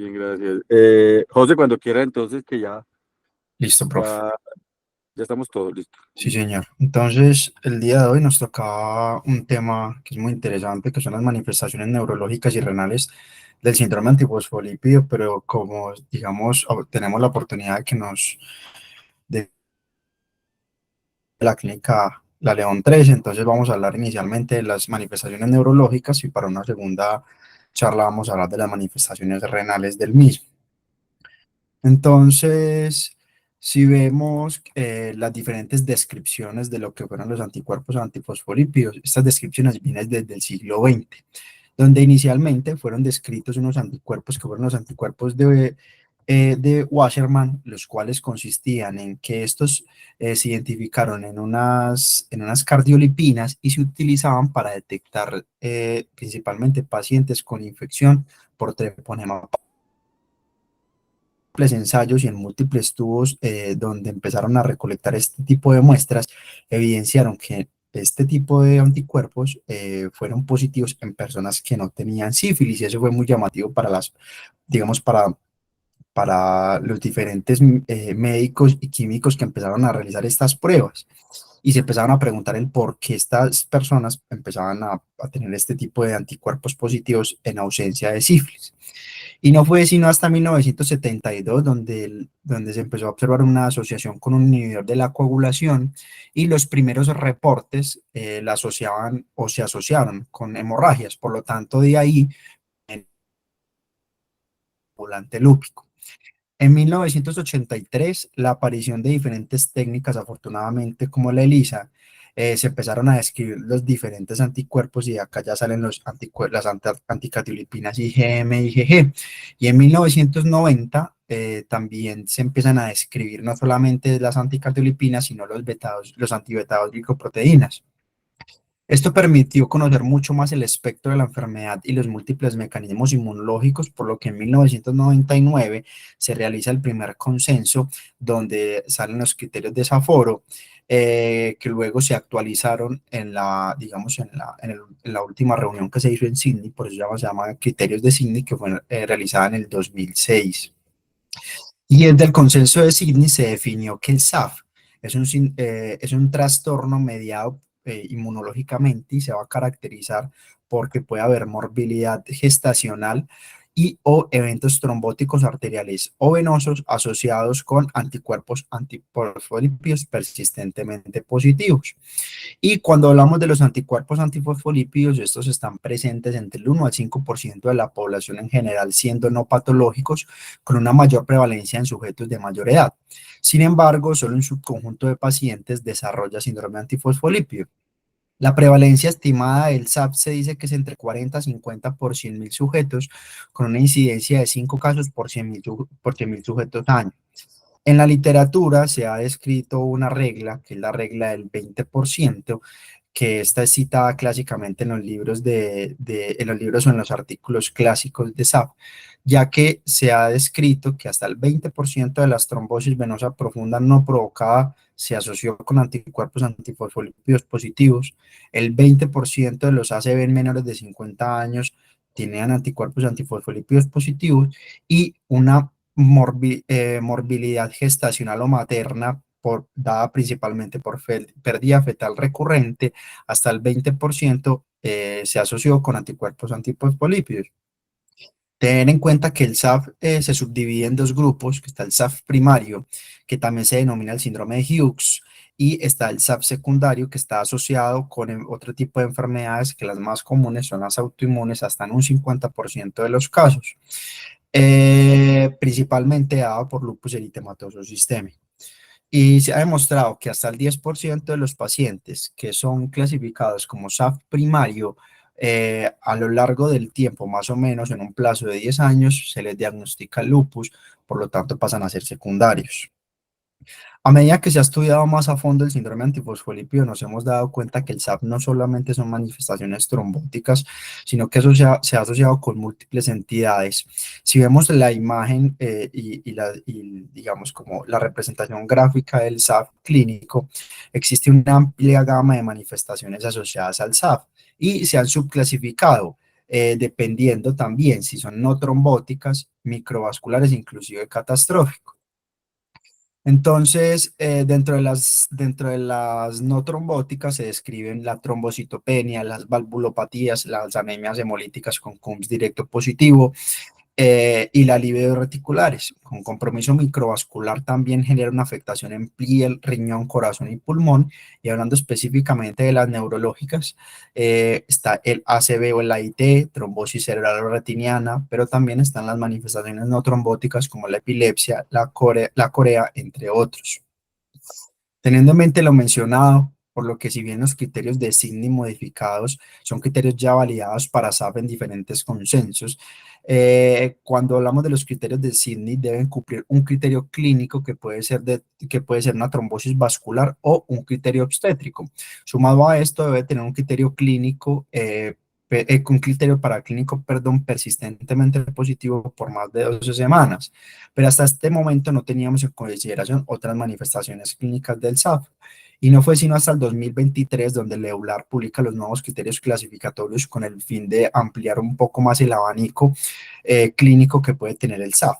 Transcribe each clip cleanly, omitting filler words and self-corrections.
Bien, gracias. José, cuando quiera, entonces, que Listo, profe. ya, ya estamos todos listos. Sí, señor. Entonces, el día de hoy nos tocaba un tema que es muy interesante, que son las manifestaciones neurológicas y renales del síndrome antifosfolípido, pero como, digamos, tenemos la oportunidad de que nos de la clínica La León 3, entonces vamos a hablar inicialmente de las manifestaciones neurológicas y para una segunda charla vamos a hablar de las manifestaciones renales del mismo. Entonces, si vemos las diferentes descripciones de lo que fueron los anticuerpos antifosfolípidos, estas descripciones vienen desde el siglo XX, donde inicialmente fueron descritos unos anticuerpos que fueron los anticuerpos de Wassermann, los cuales consistían en que estos se identificaron en unas cardiolipinas y se utilizaban para detectar principalmente pacientes con infección por treponema ensayos y en múltiples tubos donde empezaron a recolectar este tipo de muestras, evidenciaron que este tipo de anticuerpos fueron positivos en personas que no tenían sífilis y eso fue muy llamativo para digamos, para los diferentes médicos y químicos que empezaron a realizar estas pruebas y se empezaron a preguntar el por qué estas personas empezaban a tener este tipo de anticuerpos positivos en ausencia de sífilis. Y no fue sino hasta 1972 donde se empezó a observar una asociación con un inhibidor de la coagulación y los primeros reportes la asociaban o se asociaron con hemorragias. Por lo tanto, de ahí el volante lúpico. En 1983, la aparición de diferentes técnicas, afortunadamente, como la ELISA, se empezaron a describir los diferentes anticuerpos y acá ya salen las anticatilipinas IgM y IgG. Y en 1990 también se empiezan a describir no solamente las anticatilipinas, sino los antibetados glicoproteínas. Esto permitió conocer mucho más el espectro de la enfermedad y los múltiples mecanismos inmunológicos, por lo que en 1999 se realiza el primer consenso donde salen los criterios de Saforo, que luego se actualizaron digamos, en la última reunión que se hizo en Sydney, por eso se llama criterios de Sydney, que fue realizada en el 2006. Y desde el consenso de Sydney se definió que el SAF es un trastorno mediado inmunológicamente y se va a caracterizar porque puede haber morbilidad gestacional y o eventos trombóticos arteriales o venosos asociados con anticuerpos antifosfolípidos persistentemente positivos. Y cuando hablamos de los anticuerpos antifosfolípidos, estos están presentes entre el 1 al 5% de la población en general, siendo no patológicos, con una mayor prevalencia en sujetos de mayor edad. Sin embargo, solo un subconjunto de pacientes desarrolla síndrome antifosfolípido. La prevalencia estimada del SAP se dice que es entre 40 y 50 por 100.000 sujetos, con una incidencia de 5 casos por 100.000 sujetos año. En la literatura se ha descrito una regla, que es la regla del 20%, que esta es citada clásicamente en los libros, en los libros o en los artículos clásicos de SAP, ya que se ha descrito que hasta el 20% de las trombosis venosa profunda no provocada se asoció con anticuerpos antifosfolípidos positivos, el 20% de los ACV en menores de 50 años tenían anticuerpos antifosfolípidos positivos y una morbilidad gestacional o materna dada principalmente por pérdida fetal recurrente, hasta el 20% se asoció con anticuerpos antifosfolípidos. Tener en cuenta que el SAF se subdivide en dos grupos, que está el SAF primario, que también se denomina el síndrome de Hughes, y está el SAF secundario, que está asociado con otro tipo de enfermedades, que las más comunes son las autoinmunes, hasta en un 50% de los casos, principalmente dado por lupus eritematoso sistémico. Y se ha demostrado que hasta el 10% de los pacientes que son clasificados como SAF primario, a lo largo del tiempo, más o menos en un plazo de 10 años, se les diagnostica lupus, por lo tanto pasan a ser secundarios. A medida que se ha estudiado más a fondo el síndrome antifosfolípido, nos hemos dado cuenta que el SAP no solamente son manifestaciones trombóticas, sino que eso se ha asociado con múltiples entidades. Si vemos la imagen digamos como la representación gráfica del SAP clínico, existe una amplia gama de manifestaciones asociadas al SAP y se han subclasificado. dependiendo también si son no trombóticas, microvasculares, inclusive catastróficos. Entonces, dentro de las no trombóticas se describen la trombocitopenia, las valvulopatías, las anemias hemolíticas con CUMS directo positivo, y la libido reticulares, con compromiso microvascular también genera una afectación en piel, riñón, corazón y pulmón. Y hablando específicamente de las neurológicas, está el ACV o el AIT, trombosis cerebral o retiniana, pero también están las manifestaciones no trombóticas como la epilepsia, la corea, entre otros. Teniendo en mente lo mencionado, por lo que si bien los criterios de Sydney modificados son criterios ya validados para SAP en diferentes consensos, cuando hablamos de los criterios de Sydney deben cumplir un criterio clínico que puede ser una trombosis vascular o un criterio obstétrico. Sumado a esto debe tener un criterio clínico, un criterio paraclínico, perdón, persistentemente positivo por más de 12 semanas, pero hasta este momento no teníamos en consideración otras manifestaciones clínicas del SAF. Y no fue sino hasta el 2023 donde el EULAR publica los nuevos criterios clasificatorios con el fin de ampliar un poco más el abanico clínico que puede tener el SAF.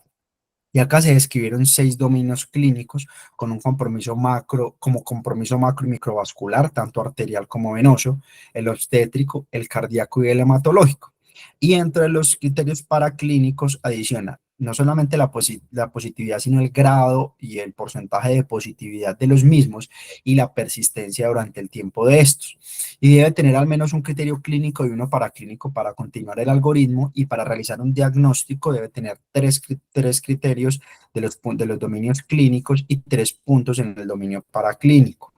Y acá se describieron 6 dominios clínicos con un compromiso macro, como compromiso macro y microvascular, tanto arterial como venoso, el obstétrico, el cardíaco y el hematológico. Y entre los criterios paraclínicos adiciona no solamente la positividad, sino el grado y el porcentaje de positividad de los mismos y la persistencia durante el tiempo de estos. Y debe tener al menos un criterio clínico y uno paraclínico para continuar el algoritmo, y para realizar un diagnóstico debe tener tres criterios de los dominios clínicos y 3 puntos en el dominio paraclínico.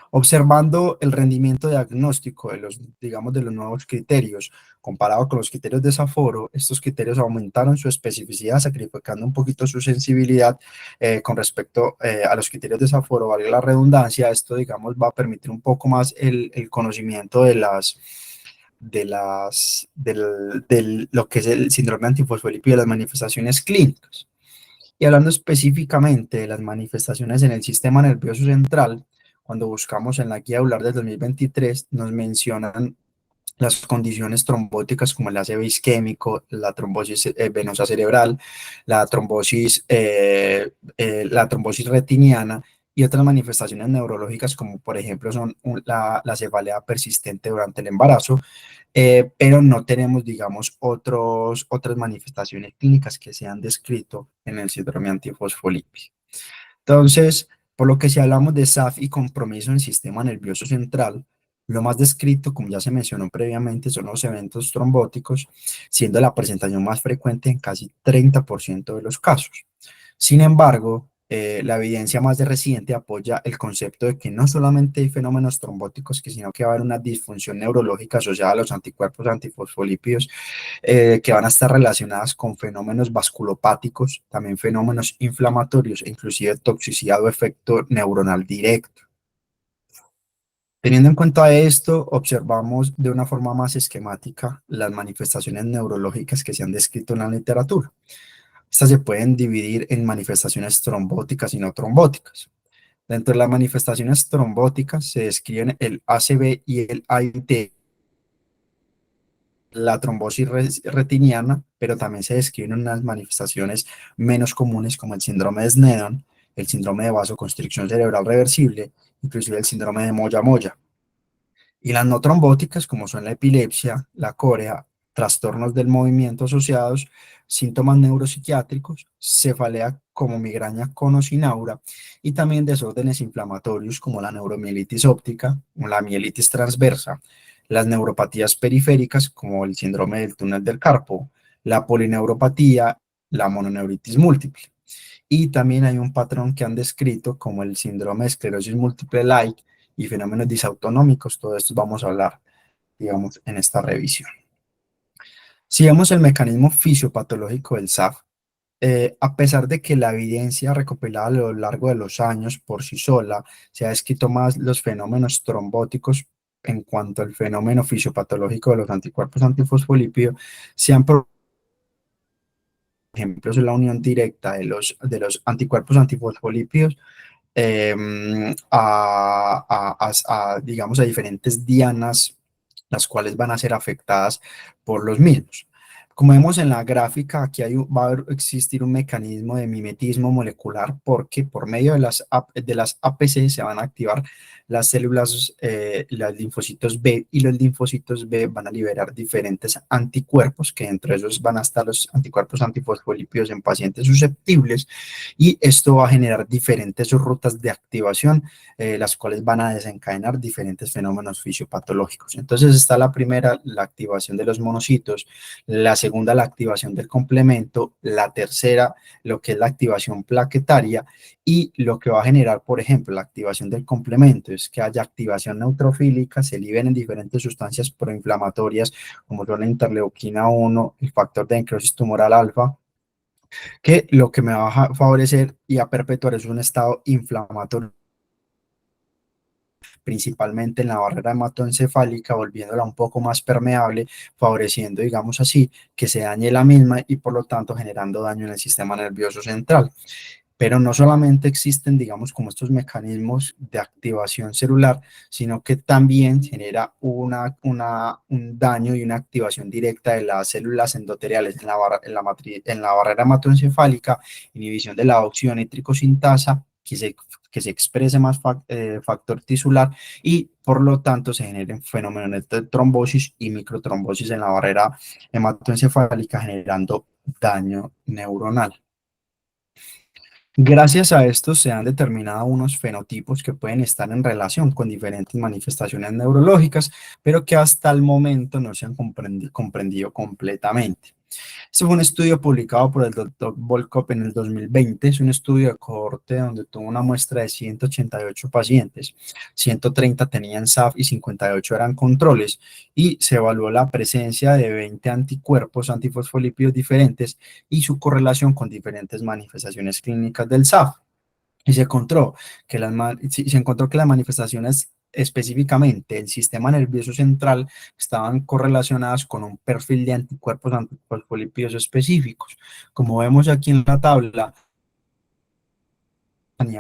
Observando el rendimiento diagnóstico de los, digamos, de los nuevos criterios comparado con los criterios de desaforo, estos criterios aumentaron su especificidad, sacrificando un poquito su sensibilidad con respecto a los criterios de desaforo, vale la redundancia. Esto, digamos, va a permitir un poco más el conocimiento de lo que es el síndrome antifosfolípido y las manifestaciones clínicas. Y hablando específicamente de las manifestaciones en el sistema nervioso central, cuando buscamos en la guía EULAR del 2023, nos mencionan las condiciones trombóticas como el ACV isquémico, la trombosis venosa cerebral, la trombosis retiniana y otras manifestaciones neurológicas como por ejemplo son la cefalea persistente durante el embarazo, pero no tenemos, digamos, otras manifestaciones clínicas que se han descrito en el síndrome antifosfolípido. Entonces, por lo que si hablamos de SAF y compromiso en el sistema nervioso central, lo más descrito, como ya se mencionó previamente, son los eventos trombóticos, siendo la presentación más frecuente en casi 30% de los casos. Sin embargo, la evidencia más reciente apoya el concepto de que no solamente hay fenómenos trombóticos, sino que va a haber una disfunción neurológica asociada a los anticuerpos antifosfolípidos, que van a estar relacionadas con fenómenos vasculopáticos, también fenómenos inflamatorios e inclusive toxicidad o efecto neuronal directo. Teniendo en cuenta esto, observamos de una forma más esquemática las manifestaciones neurológicas que se han descrito en la literatura. Estas se pueden dividir en manifestaciones trombóticas y no trombóticas. Dentro de las manifestaciones trombóticas se describen el ACV y el AIT, la trombosis retiniana, pero también se describen unas manifestaciones menos comunes como el síndrome de Sneddon, el síndrome de vasoconstricción cerebral reversible, inclusive el síndrome de Moya-Moya. Y las no trombóticas, como son la epilepsia, la corea, trastornos del movimiento asociados, síntomas neuropsiquiátricos, cefalea como migraña con o sin aura, y también desórdenes inflamatorios como la neuromielitis óptica, o la mielitis transversa, las neuropatías periféricas como el síndrome del túnel del carpo, la polineuropatía, la mononeuritis múltiple. Y también hay un patrón que han descrito como el síndrome de esclerosis múltiple light y fenómenos disautonómicos. Todo esto vamos a hablar, digamos, en esta revisión. Si vemos el mecanismo fisiopatológico del SAF, a pesar de que la evidencia recopilada a lo largo de los años por sí sola se ha descrito más los fenómenos trombóticos en cuanto al fenómeno fisiopatológico de los anticuerpos antifosfolípidos, se han ejemplos en la unión directa de los anticuerpos antifosfolípidos digamos, a diferentes dianas las cuales van a ser afectadas por los mismos. Como vemos en la gráfica, aquí va a existir un mecanismo de mimetismo molecular porque por medio de las APC se van a activar las células, los linfocitos B, y los linfocitos B van a liberar diferentes anticuerpos, que entre esos van a estar los anticuerpos antifosfolípidos en pacientes susceptibles, y esto va a generar diferentes rutas de activación, las cuales van a desencadenar diferentes fenómenos fisiopatológicos. Entonces está la primera, la activación de los monocitos; la segunda, la activación del complemento; la tercera, lo que es la activación plaquetaria; y lo que va a generar, por ejemplo, la activación del complemento es que haya activación neutrofílica, se liberen diferentes sustancias proinflamatorias como son la interleuquina 1, el factor de necrosis tumoral alfa, que lo que me va a favorecer y a perpetuar es un estado inflamatorio, principalmente en la barrera hematoencefálica, volviéndola un poco más permeable, favoreciendo, digamos así, que se dañe la misma y por lo tanto generando daño en el sistema nervioso central. Pero no solamente existen, digamos, como estos mecanismos de activación celular, sino que también genera un daño y una activación directa de las células endoteliales en la barrera hematoencefálica, inhibición de la oxidonitricosintasa, que se exprese más factor tisular, y por lo tanto se generen fenómenos de trombosis y microtrombosis en la barrera hematoencefálica, generando daño neuronal. Gracias a esto se han determinado unos fenotipos que pueden estar en relación con diferentes manifestaciones neurológicas, pero que hasta el momento no se han comprendido completamente. Este fue un estudio publicado por el doctor Volkov en el 2020. Es un estudio de cohorte donde tuvo una muestra de 188 pacientes. 130 tenían SAF y 58 eran controles. Y se evaluó la presencia de 20 anticuerpos antifosfolípidos diferentes y su correlación con diferentes manifestaciones clínicas del SAF. Y se encontró que las manifestaciones, específicamente el sistema nervioso central, estaban correlacionadas con un perfil de anticuerpos antifosfolípidos específicos. Como vemos aquí en la tabla,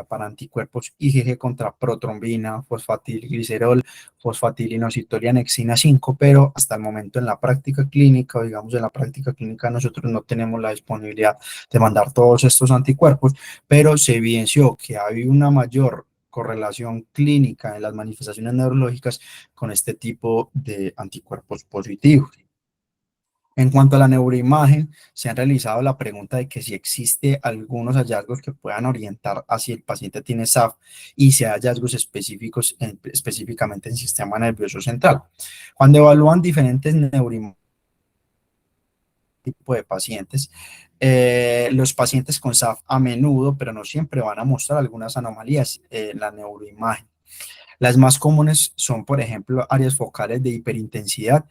para anticuerpos IgG contra protrombina, fosfatilglicerol, fosfatilinositol y anexina 5, pero hasta el momento en la práctica clínica, o digamos en la práctica clínica, nosotros no tenemos la disponibilidad de mandar todos estos anticuerpos, pero se evidenció que había una mayor correlación clínica en las manifestaciones neurológicas con este tipo de anticuerpos positivos. En cuanto a la neuroimagen, se han realizado la pregunta de que si existe algunos hallazgos que puedan orientar a si el paciente tiene SAF y si hay hallazgos específicos específicamente en el sistema nervioso central. Cuando evalúan diferentes neuroimágenes tipo de pacientes, los pacientes con SAF a menudo, pero no siempre, van a mostrar algunas anomalías en la neuroimagen. Las más comunes son, por ejemplo, áreas focales de hiperintensidad,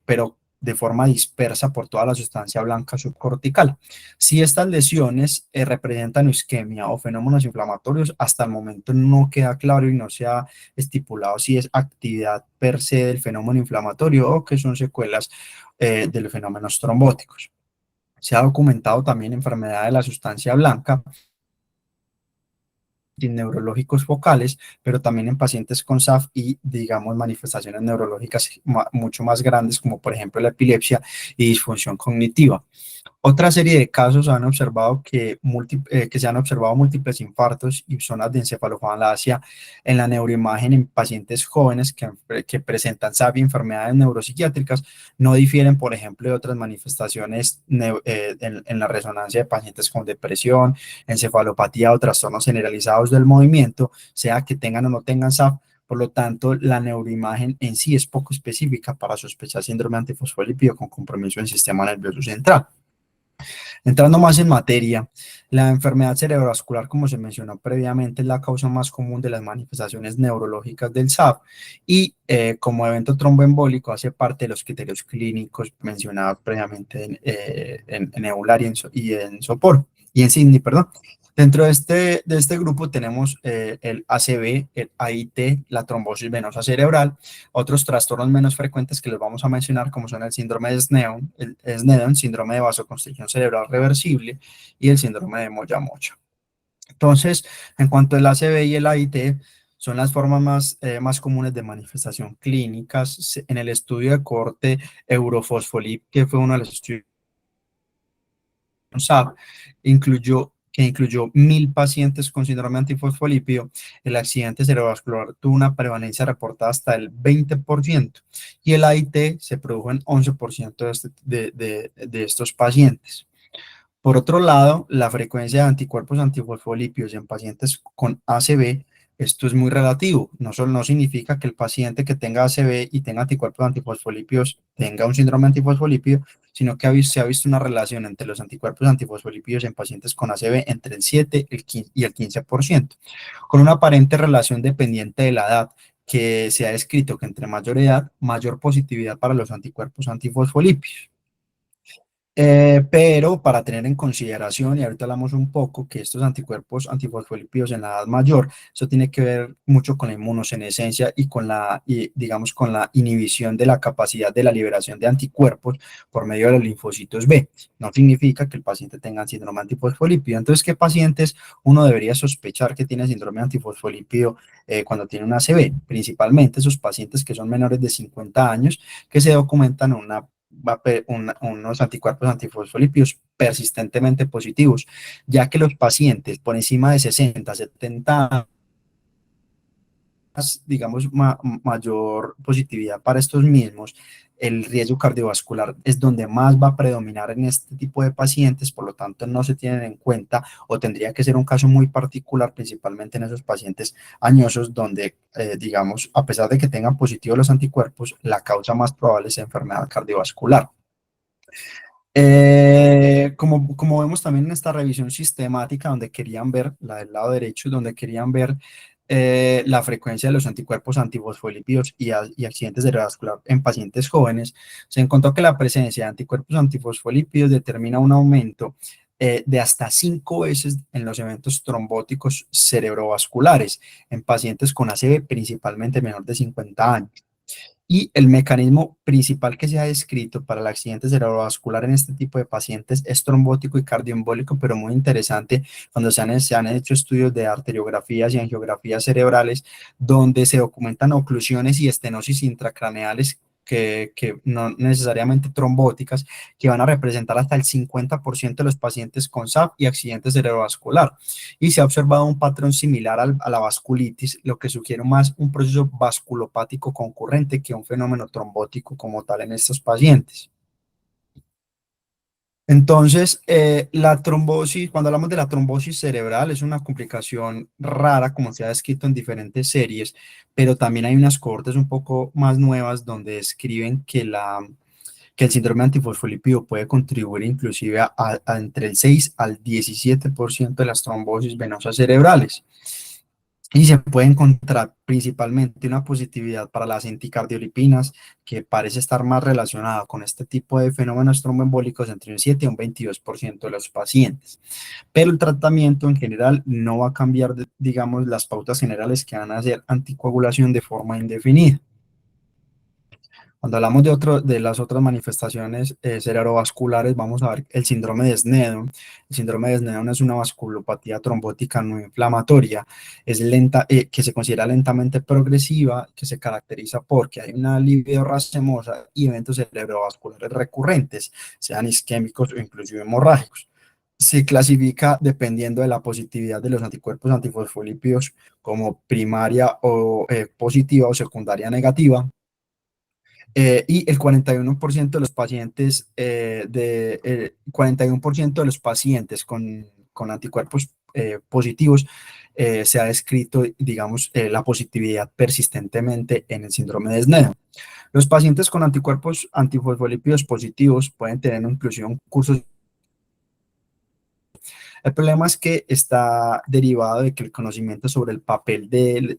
pero de forma dispersa por toda la sustancia blanca subcortical. Si estas lesiones representan isquemia o fenómenos inflamatorios, hasta el momento no queda claro y no se ha estipulado si es actividad per se del fenómeno inflamatorio o que son secuelas de los fenómenos trombóticos. Se ha documentado también enfermedad de la sustancia blanca neurológicos focales, pero también en pacientes con SAF y, digamos, manifestaciones neurológicas mucho más grandes, como por ejemplo la epilepsia y disfunción cognitiva. Otra serie de casos han observado que se han observado múltiples infartos y zonas de encefalopalasia en la neuroimagen en pacientes jóvenes que presentan SAF y enfermedades neuropsiquiátricas. No difieren, por ejemplo, de otras manifestaciones en la resonancia de pacientes con depresión, encefalopatía o trastornos generalizados del movimiento, sea que tengan o no tengan SAF. Por lo tanto, la neuroimagen en sí es poco específica para sospechar síndrome antifosfolípido con compromiso del sistema nervioso central. Entrando más en materia, la enfermedad cerebrovascular, como se mencionó previamente, es la causa más común de las manifestaciones neurológicas del SAF y como evento tromboembólico hace parte de los criterios clínicos mencionados previamente en Eular y en Sopor y en Sydney, perdón. Dentro de este grupo tenemos el ACV, el AIT, la trombosis venosa cerebral, otros trastornos menos frecuentes que les vamos a mencionar, como son el síndrome de Sneddon, síndrome de vasoconstricción cerebral reversible y el síndrome de Moyamoya. Entonces, en cuanto al ACV y el AIT, son las formas más comunes de manifestación clínicas. En el estudio de cohorte Eurofosfolip, que fue uno de los estudios SAP, que incluyó 1.000 pacientes con síndrome antifosfolípido, el accidente cerebrovascular tuvo una prevalencia reportada hasta el 20% y el AIT se produjo en 11% de estos pacientes. Por otro lado, la frecuencia de anticuerpos antifosfolípidos en pacientes con ACV, esto es muy relativo. No significa que el paciente que tenga ACV y tenga anticuerpos antifosfolípidos tenga un síndrome antifosfolípido, sino que se ha visto una relación entre los anticuerpos antifosfolípidos en pacientes con ACV entre el 7 y el 15%, con una aparente relación dependiente de la edad, que se ha descrito que entre mayor edad, mayor positividad para los anticuerpos antifosfolípidos. Pero para tener en consideración, y ahorita hablamos un poco, que estos anticuerpos antifosfolípidos en la edad mayor, eso tiene que ver mucho con la inmunosenescencia y digamos, con la inhibición de la capacidad de la liberación de anticuerpos por medio de los linfocitos B. No significa que el paciente tenga síndrome antifosfolípido. Entonces, ¿qué pacientes uno debería sospechar que tiene síndrome antifosfolípido cuando tiene una ACV? Principalmente esos pacientes que son menores de 50 años, que se documentan unos anticuerpos antifosfolípidos persistentemente positivos, ya que los pacientes por encima de 60, 70 años, digamos, mayor positividad para estos mismos, el riesgo cardiovascular es donde más va a predominar en este tipo de pacientes, por lo tanto no se tienen en cuenta o tendría que ser un caso muy particular, principalmente en esos pacientes añosos donde, digamos, a pesar de que tengan positivos los anticuerpos, la causa más probable es enfermedad cardiovascular. Como vemos también en esta revisión sistemática, donde querían ver, la del lado derecho, donde querían ver la frecuencia de los anticuerpos antifosfolípidos y accidentes cerebrovascular en pacientes jóvenes, se encontró que la presencia de anticuerpos antifosfolípidos determina un aumento de hasta 5 veces en los eventos trombóticos cerebrovasculares en pacientes con ACV, principalmente menor de 50 años. Y el mecanismo principal que se ha descrito para el accidente cerebrovascular en este tipo de pacientes es trombótico y cardioembólico, pero muy interesante cuando se han hecho estudios de arteriografías y angiografías cerebrales, donde se documentan oclusiones y estenosis intracraneales que no necesariamente trombóticas, que van a representar hasta el 50% de los pacientes con SAP y accidente cerebrovascular. Y se ha observado un patrón similar a la vasculitis, lo que sugiere más un proceso vasculopático concurrente que un fenómeno trombótico como tal en estos pacientes. Entonces, la trombosis, cuando hablamos de la trombosis cerebral, es una complicación rara, como se ha descrito en diferentes series, pero también hay unas cohortes un poco más nuevas donde describen que el síndrome antifosfolípido puede contribuir inclusive a entre el 6 al 17% de las trombosis venosas cerebrales. Y se puede encontrar principalmente una positividad para las anticardiolipinas, que parece estar más relacionada con este tipo de fenómenos tromboembólicos entre un 7 y un 22% de los pacientes. Pero el tratamiento en general no va a cambiar, digamos, las pautas generales que van a hacer anticoagulación de forma indefinida. Cuando hablamos de las otras manifestaciones cerebrovasculares, vamos a ver el síndrome de Sneddon. El síndrome de Sneddon es una vasculopatía trombótica no inflamatoria, es lenta, que se considera lentamente progresiva, que se caracteriza porque hay una libido racemosa y eventos cerebrovasculares recurrentes, sean isquémicos o inclusive hemorrágicos. Se clasifica dependiendo de la positividad de los anticuerpos antifosfolípidos como primaria o positiva o secundaria negativa. Y el 41% de los pacientes, 41% de los pacientes con anticuerpos positivos se ha descrito, digamos, la positividad persistentemente en el síndrome de Sneddon. Los pacientes con anticuerpos antifosfolípidos positivos pueden tener inclusive un curso. El problema es que está derivado de que el conocimiento sobre el papel de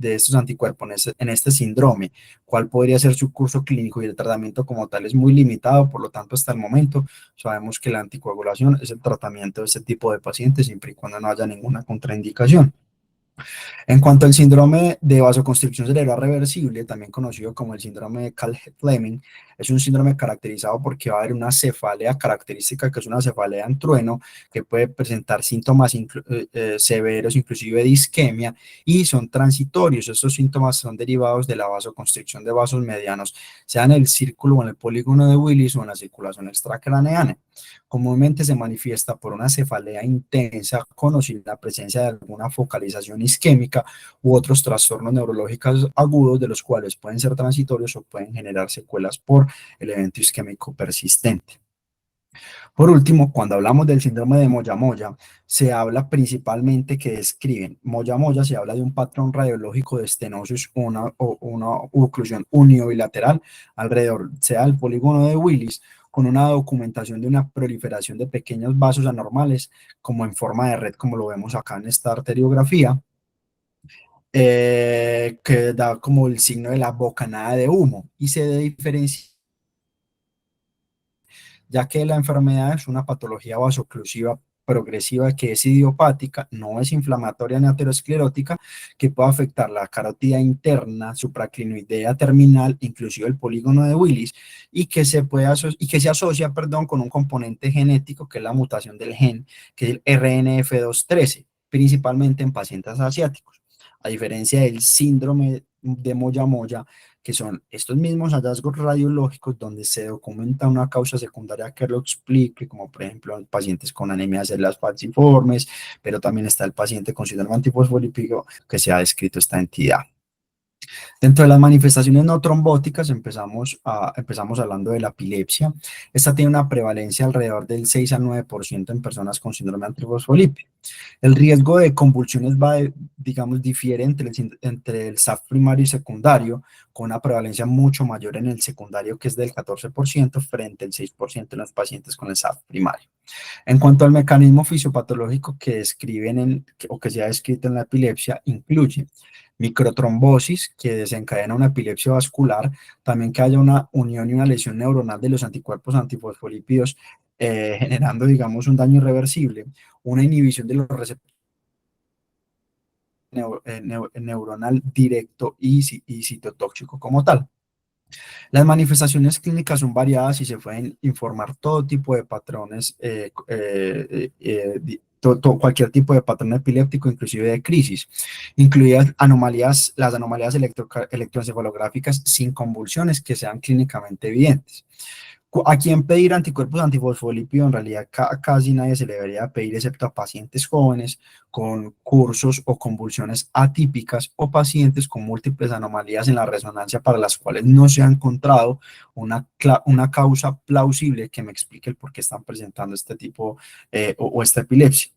estos anticuerpos en este síndrome, cuál podría ser su curso clínico y el tratamiento como tal es muy limitado, por lo tanto hasta el momento sabemos que la anticoagulación es el tratamiento de este tipo de pacientes siempre y cuando no haya ninguna contraindicación. En cuanto al síndrome de vasoconstricción cerebral reversible, también conocido como el síndrome de Cahill-Fleming, es un síndrome caracterizado porque va a haber una cefalea característica, que es una cefalea en trueno, que puede presentar síntomas severos, inclusive de isquemia, y son transitorios. Estos síntomas son derivados de la vasoconstricción de vasos medianos, sea en el círculo o en el polígono de Willis o en la circulación extracraneana. Comúnmente se manifiesta por una cefalea intensa con o sin la presencia de alguna focalización isquémica u otros trastornos neurológicos agudos, de los cuales pueden ser transitorios o pueden generar secuelas por el evento isquémico persistente. Por último, cuando hablamos del síndrome de Moyamoya, se habla principalmente que describen, Moyamoya se habla de un patrón radiológico de estenosis o una oclusión uniobilateral alrededor, sea el polígono de Willis, con una documentación de una proliferación de pequeños vasos anormales, como en forma de red, como lo vemos acá en esta arteriografía, que da como el signo de la bocanada de humo y se diferencia, ya que la enfermedad es una patología vasoclusiva progresiva que es idiopática, no es inflamatoria ni aterosclerótica, que puede afectar la carótida interna, supraclinoidea terminal, inclusive el polígono de Willis, y que se asocia, perdón, con un componente genético que es la mutación del gen, que es el RNF213, principalmente en pacientes asiáticos. A diferencia del síndrome de Moyamoya, que son estos mismos hallazgos radiológicos donde se documenta una causa secundaria que lo explique, como por ejemplo en pacientes con anemia de células falciformes, pero también está el paciente con síndrome antifosfolípido que se ha descrito esta entidad. Dentro de las manifestaciones no trombóticas empezamos hablando de la epilepsia. Esta tiene una prevalencia alrededor del 6 al 9% en personas con síndrome antifosfolípido. El riesgo de convulsiones digamos, difiere entre el SAF primario y secundario, con una prevalencia mucho mayor en el secundario, que es del 14%, frente al 6% en los pacientes con el SAF primario. En cuanto al mecanismo fisiopatológico que o que se ha descrito en la epilepsia, incluye microtrombosis, que desencadena una epilepsia vascular, también que haya una unión y una lesión neuronal de los anticuerpos antifosfolípidos, generando, digamos, un daño irreversible, una inhibición de los receptores neuronal directo y citotóxico como tal. Las manifestaciones clínicas son variadas y se pueden informar todo tipo de patrones, cualquier tipo de patrón epiléptico, inclusive de crisis, incluidas las anomalías electroencefalográficas sin convulsiones que sean clínicamente evidentes. ¿A quién pedir anticuerpos antifosfolípidos? En realidad casi nadie se le debería pedir, excepto a pacientes jóvenes con cursos o convulsiones atípicas o pacientes con múltiples anomalías en la resonancia para las cuales no se ha encontrado una causa plausible que me explique el por qué están presentando este tipo o esta epilepsia.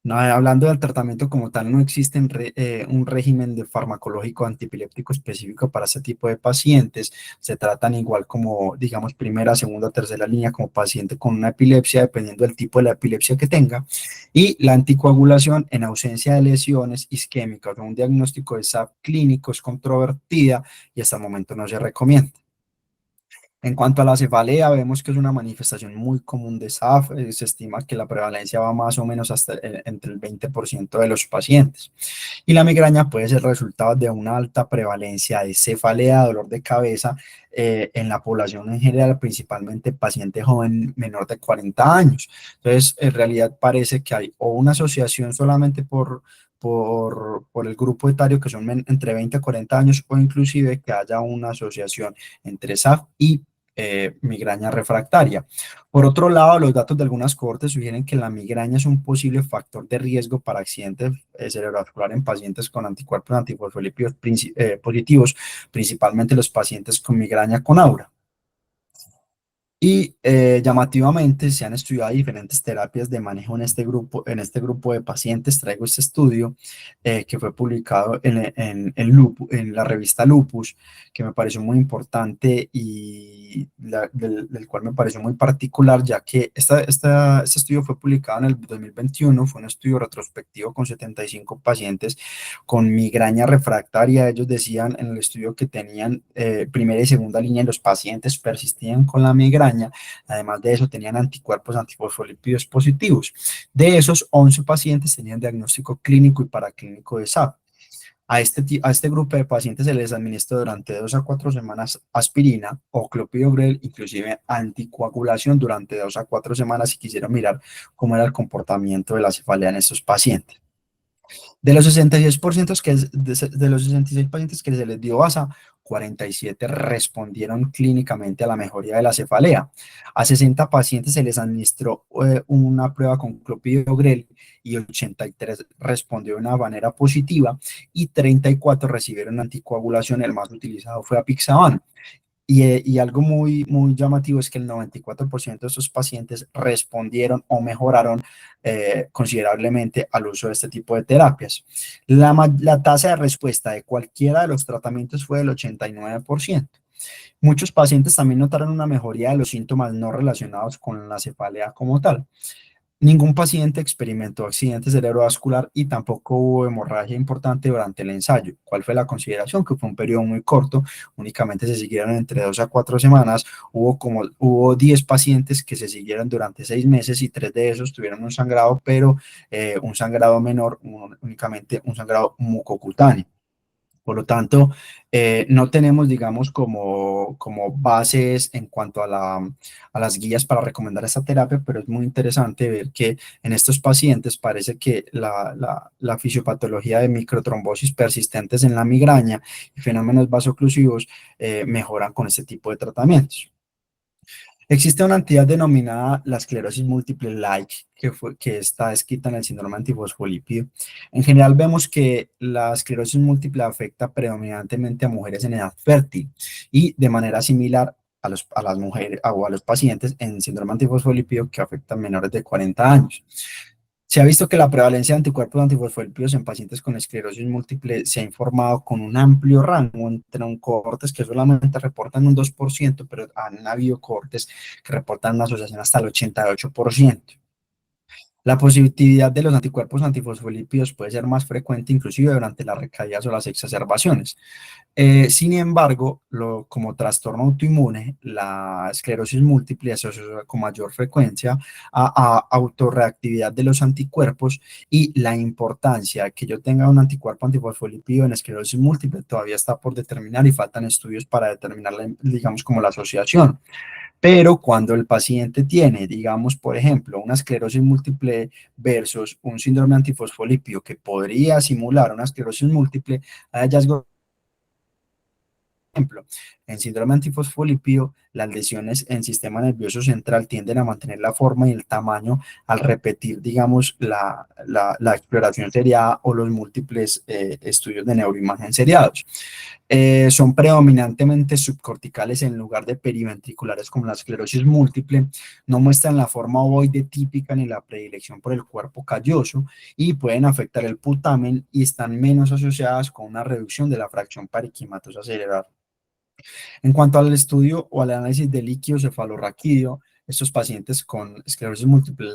No, hablando del tratamiento como tal, no existe un régimen de farmacológico antipiléptico específico para este tipo de pacientes. Se tratan igual como, digamos, primera, segunda, tercera línea como paciente con una epilepsia, dependiendo del tipo de la epilepsia que tenga. Y la anticoagulación en ausencia de lesiones isquémicas o un diagnóstico de SAP clínico es controvertida y hasta el momento no se recomienda. En cuanto a la cefalea, vemos que es una manifestación muy común de SAF. Se estima que la prevalencia va más o menos hasta entre el 20% de los pacientes. Y la migraña puede ser resultado de una alta prevalencia de cefalea, dolor de cabeza en la población en general, principalmente paciente joven menor de 40 años. Entonces, en realidad parece que hay o una asociación solamente por el grupo etario, que son entre 20 y 40 años, o inclusive que haya una asociación entre SAF y migraña refractaria. Por otro lado, los datos de algunas cohortes sugieren que la migraña es un posible factor de riesgo para accidentes cerebrovasculares en pacientes con anticuerpos antifosfolípidos positivos, principalmente los pacientes con migraña con aura. Y llamativamente se han estudiado diferentes terapias de manejo en este grupo de pacientes. Traigo este estudio que fue publicado en la revista Lupus, que me pareció muy importante y del cual me pareció muy particular, ya que este estudio fue publicado en el 2021, fue un estudio retrospectivo con 75 pacientes con migraña refractaria. Ellos decían en el estudio que tenían primera y segunda línea y los pacientes persistían con la migraña, migraña. Además de eso, tenían anticuerpos antifosfolípidos positivos. De esos, 11 pacientes tenían diagnóstico clínico y paraclínico de SAP. A este grupo de pacientes se les administró durante 2 a 4 semanas aspirina o clopidogrel, inclusive anticoagulación durante 2 a 4 semanas, y quisieron mirar cómo era el comportamiento de la cefalea en estos pacientes. De los 66%, de los 66 pacientes que se les dio ASA, 47 respondieron clínicamente a la mejoría de la cefalea. A 60 pacientes se les administró una prueba con clopidogrel y 83 respondió de una manera positiva y 34 recibieron anticoagulación. El más utilizado fue apixaban. Y algo muy llamativo es que el 94% de estos pacientes respondieron o mejoraron considerablemente al uso de este tipo de terapias. La tasa de respuesta de cualquiera de los tratamientos fue del 89%. Muchos pacientes también notaron una mejoría de los síntomas no relacionados con la cefalea como tal. Ningún paciente experimentó accidente cerebrovascular y tampoco hubo hemorragia importante durante el ensayo. ¿Cuál fue la consideración? Que fue un periodo muy corto, únicamente se siguieron entre 2 a 4 semanas. Hubo 10 pacientes que se siguieron durante 6 meses y 3 de esos tuvieron un sangrado, pero un sangrado menor, únicamente un sangrado mucocutáneo. Por lo tanto, no tenemos, digamos, como bases en cuanto a las guías para recomendar esta terapia, pero es muy interesante ver que en estos pacientes parece que la fisiopatología de microtrombosis persistentes en la migraña y fenómenos vasoclusivos mejoran con este tipo de tratamientos. Existe una entidad denominada la esclerosis múltiple like, que está descrita en el síndrome antifosfolípido. En general vemos que la esclerosis múltiple afecta predominantemente a mujeres en edad fértil y de manera similar a las mujeres o a los pacientes en síndrome antifosfolípido que afectan menores de 40 años. Se ha visto que la prevalencia de anticuerpos antifosfolípidos en pacientes con esclerosis múltiple se ha informado con un amplio rango entre un cohortes que solamente reportan un 2%, pero han habido cohortes que reportan una asociación hasta el 88%. La positividad de los anticuerpos antifosfolípidos puede ser más frecuente inclusive durante las recaídas o las exacerbaciones. Sin embargo, como trastorno autoinmune, la esclerosis múltiple se asocia con mayor frecuencia a autorreactividad de los anticuerpos, y la importancia de que yo tenga un anticuerpo antifosfolípido en esclerosis múltiple todavía está por determinar y faltan estudios para determinar, digamos, como la asociación. Pero cuando el paciente tiene, digamos, por ejemplo, una esclerosis múltiple versus un síndrome antifosfolípido que podría simular una esclerosis múltiple, hay hallazgos. Ejemplo, en síndrome antifosfolípido, las lesiones en sistema nervioso central tienden a mantener la forma y el tamaño al repetir, digamos, la exploración seriada o los múltiples estudios de neuroimagen seriados. Son predominantemente subcorticales en lugar de periventriculares como la esclerosis múltiple, no muestran la forma ovoide típica ni la predilección por el cuerpo calloso y pueden afectar el putamen y están menos asociadas con una reducción de la fracción parenquimatosa cerebral. En cuanto al estudio o al análisis de líquido cefalorraquídeo, estos pacientes con esclerosis múltiple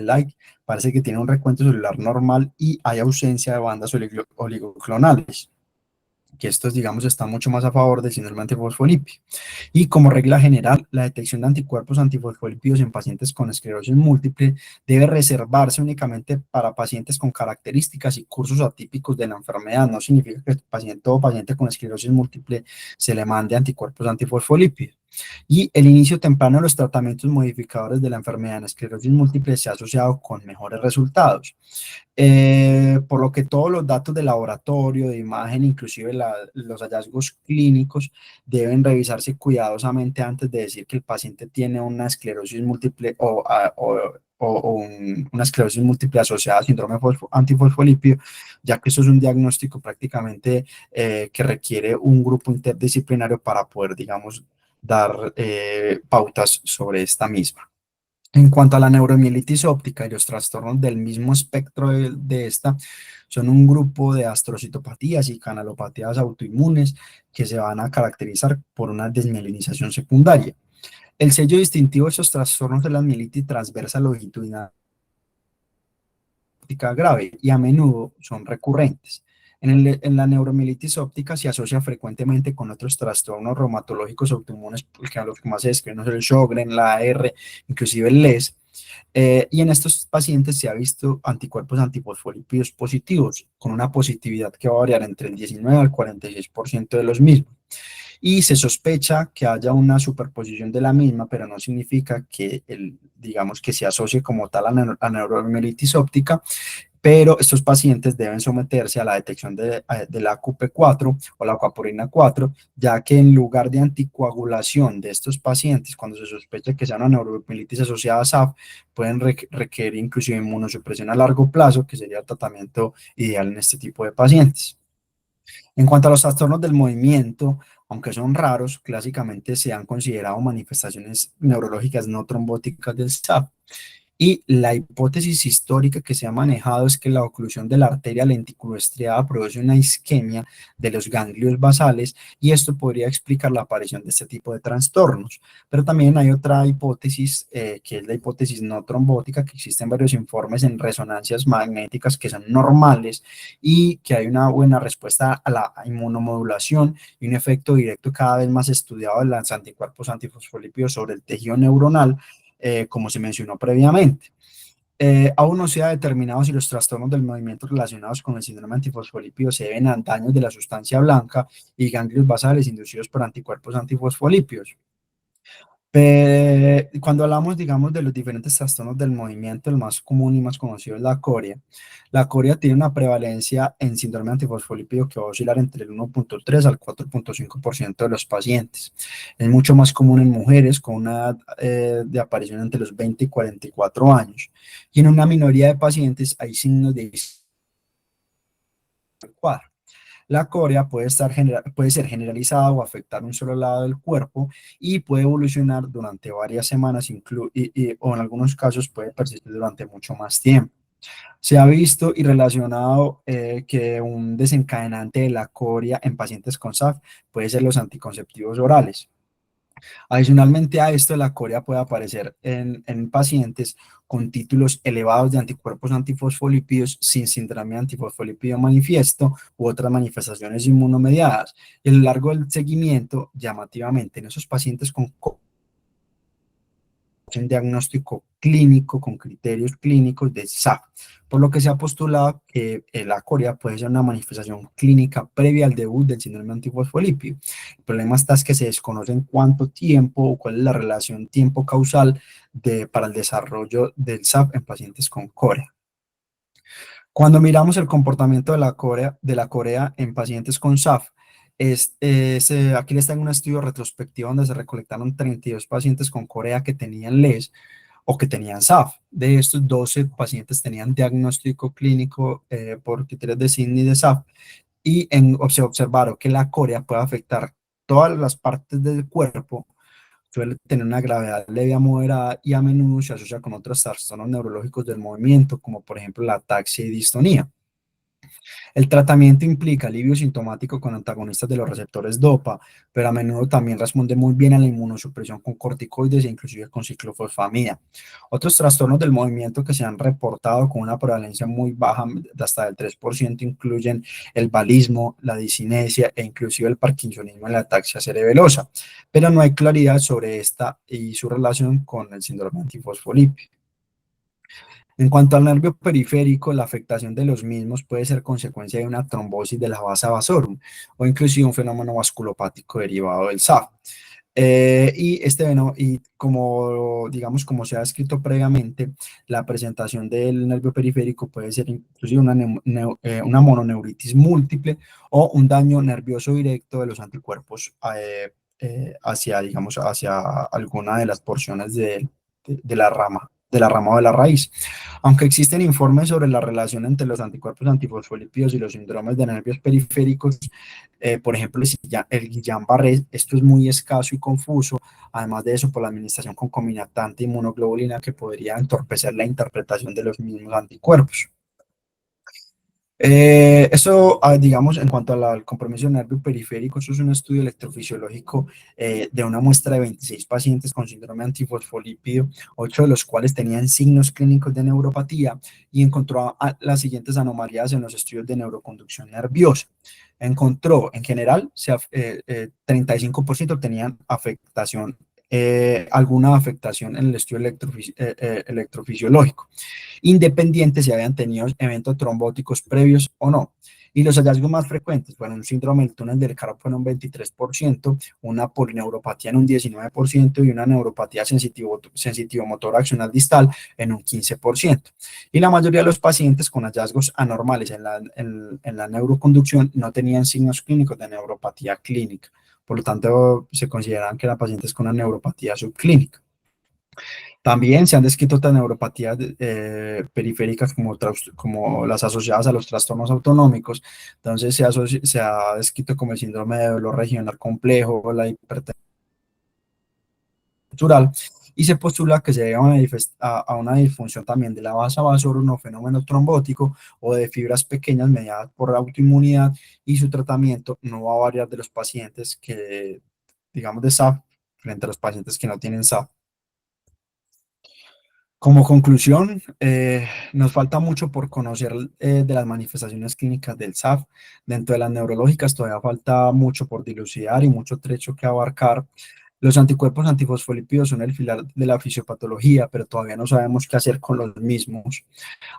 light parece que tienen un recuento celular normal y hay ausencia de bandas oligoclonales, que estos, digamos, están mucho más a favor del síndrome antifosfolípido. Y como regla general, la detección de anticuerpos antifosfolípidos en pacientes con esclerosis múltiple debe reservarse únicamente para pacientes con características y cursos atípicos de la enfermedad. No significa que todo paciente con esclerosis múltiple se le mande anticuerpos antifosfolípidos. Y el inicio temprano de los tratamientos modificadores de la enfermedad en esclerosis múltiple se ha asociado con mejores resultados. Por lo que todos los datos de laboratorio, de imagen, inclusive los hallazgos clínicos, deben revisarse cuidadosamente antes de decir que el paciente tiene una esclerosis múltiple una esclerosis múltiple asociada a síndrome antifosfolípido, ya que eso es un diagnóstico prácticamente que requiere un grupo interdisciplinario para poder, digamos, dar pautas sobre esta misma. En cuanto a la neuromielitis óptica y los trastornos del mismo espectro de esta, son un grupo de astrocitopatías y canalopatías autoinmunes que se van a caracterizar por una desmielinización secundaria. El sello distintivo de estos trastornos de la mielitis transversa longitudinal óptica grave y a menudo son recurrentes. En la neuromielitis óptica se asocia frecuentemente con otros trastornos reumatológicos autoinmunes, que a los que más se describen es el Sjögren, la AR, inclusive el LES. Y en estos pacientes se ha visto anticuerpos antifosfolípidos positivos, con una positividad que va a variar entre el 19 al 46% de los mismos. Y se sospecha que haya una superposición de la misma, pero no significa que, digamos, que se asocie como tal a neuromielitis óptica, pero estos pacientes deben someterse a la detección de la QP4 o la aquaporina 4, ya que en lugar de anticoagulación de estos pacientes, cuando se sospecha que sea una neuromielitis asociada a SAF, pueden requerir inclusive inmunosupresión a largo plazo, que sería el tratamiento ideal en este tipo de pacientes. En cuanto a los trastornos del movimiento, aunque son raros, clásicamente se han considerado manifestaciones neurológicas no trombóticas del SAF. Y la hipótesis histórica que se ha manejado es que la oclusión de la arteria lenticuloestriada produce una isquemia de los ganglios basales y esto podría explicar la aparición de este tipo de trastornos. Pero también hay otra hipótesis, que es la hipótesis no trombótica, que existen varios informes en resonancias magnéticas que son normales y que hay una buena respuesta a la inmunomodulación y un efecto directo cada vez más estudiado de los anticuerpos antifosfolípidos sobre el tejido neuronal, como se mencionó previamente. Aún no se ha determinado si los trastornos del movimiento relacionados con el síndrome antifosfolípido se deben a daños de la sustancia blanca y ganglios basales inducidos por anticuerpos antifosfolípidos. Cuando hablamos, digamos, de los diferentes trastornos del movimiento, el más común y más conocido es la coria. La coria tiene una prevalencia en síndrome antifosfolípido que va a oscilar entre el 1.3 al 4.5% de los pacientes. Es mucho más común en mujeres con una edad de aparición entre los 20 y 44 años. Y en una minoría de pacientes hay signos de cuadro. La corea puede ser generalizada o afectar un solo lado del cuerpo y puede evolucionar durante varias semanas o en algunos casos puede persistir durante mucho más tiempo. Se ha visto y relacionado que un desencadenante de la coria en pacientes con SAF puede ser los anticonceptivos orales. Adicionalmente a esto, la corea puede aparecer en pacientes con títulos elevados de anticuerpos antifosfolípidos sin síndrome antifosfolípido manifiesto u otras manifestaciones inmunomediadas. Y a lo largo del seguimiento, llamativamente, en esos pacientes con un diagnóstico clínico con criterios clínicos de SAF, por lo que se ha postulado que la corea puede ser una manifestación clínica previa al debut del síndrome antifosfolípido. El problema está es que se desconoce en cuánto tiempo o cuál es la relación tiempo causal para el desarrollo del SAF en pacientes con corea. Cuando miramos el comportamiento de la corea en pacientes con SAF, aquí les tengo un estudio retrospectivo donde se recolectaron 32 pacientes con corea que tenían LES o que tenían SAF. De estos, 12 pacientes tenían diagnóstico clínico por criterios de Sydney de SAF y se observaron que la corea puede afectar todas las partes del cuerpo, suele tener una gravedad leve a moderada y a menudo se asocia con otros trastornos neurológicos del movimiento, como por ejemplo la ataxia y distonía. El tratamiento implica alivio sintomático con antagonistas de los receptores DOPA, pero a menudo también responde muy bien a la inmunosupresión con corticoides e inclusive con ciclofosfamida. Otros trastornos del movimiento que se han reportado con una prevalencia muy baja, de hasta el 3%, incluyen el balismo, la disinesia e inclusive el parkinsonismo y la ataxia cerebelosa, pero no hay claridad sobre esta y su relación con el síndrome antifosfolípido. En cuanto al nervio periférico, la afectación de los mismos puede ser consecuencia de una trombosis de la vasa vasorum o inclusive un fenómeno vasculopático derivado del SAF. Y como, digamos, como se ha escrito previamente, la presentación del nervio periférico puede ser inclusive una mononeuritis múltiple o un daño nervioso directo de los anticuerpos hacia, digamos, hacia alguna de las porciones de la rama, o de la raíz. Aunque existen informes sobre la relación entre los anticuerpos antifosfolípidos y los síndromes de nervios periféricos, por ejemplo, el Guillain-Barré, esto es muy escaso y confuso, además de eso por la administración concomitante de inmunoglobulina que podría entorpecer la interpretación de los mismos anticuerpos. Digamos, en cuanto al compromiso del nervio periférico, eso es un estudio electrofisiológico de una muestra de 26 pacientes con síndrome antifosfolípido, 8 de los cuales tenían signos clínicos de neuropatía, y encontró las siguientes anomalías en los estudios de neuroconducción nerviosa. Encontró, en general, 35% tenían afectación, alguna afectación en el estudio electrofisiológico, independiente si habían tenido eventos trombóticos previos o no. Y los hallazgos más frecuentes fueron un síndrome del túnel del carpo en un 23%, una polineuropatía en un 19% y una neuropatía sensitivo-motor accional distal en un 15%. Y la mayoría de los pacientes con hallazgos anormales en la neuroconducción no tenían signos clínicos de neuropatía clínica. Por lo tanto, se consideran que eran pacientes con una neuropatía subclínica. También se han descrito otras neuropatías periféricas como las asociadas a los trastornos autonómicos. Entonces se ha descrito como el síndrome de dolor regional complejo, la hipertensión estructural, y se postula que se debe a una disfunción también de la vasa vasorum, fenómeno trombótico o de fibras pequeñas mediadas por la autoinmunidad, y su tratamiento no va a variar de los pacientes que, digamos, de SAF frente a los pacientes que no tienen SAF. Como conclusión, nos falta mucho por conocer de las manifestaciones clínicas del SAF. Dentro de las neurológicas todavía falta mucho por dilucidar y mucho trecho que abarcar. Los anticuerpos antifosfolípidos son el pilar de la fisiopatología, pero todavía no sabemos qué hacer con los mismos.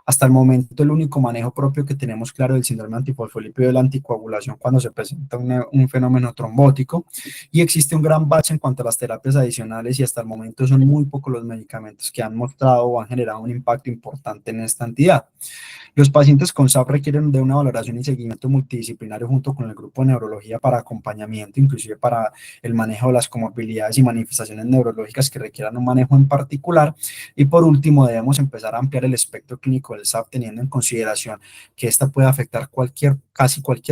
Hasta el momento, el único manejo propio que tenemos claro del síndrome antifosfolípido es la anticoagulación cuando se presenta un fenómeno trombótico, y existe un gran bache en cuanto a las terapias adicionales, y hasta el momento son muy pocos los medicamentos que han mostrado o han generado un impacto importante en esta entidad. Los pacientes con SAP requieren de una valoración y seguimiento multidisciplinario junto con el grupo de neurología para acompañamiento, inclusive para el manejo de las comorbilidades y manifestaciones neurológicas que requieran un manejo en particular. Y por último, debemos empezar a ampliar el espectro clínico del SAP, teniendo en consideración que esta puede afectar casi cualquier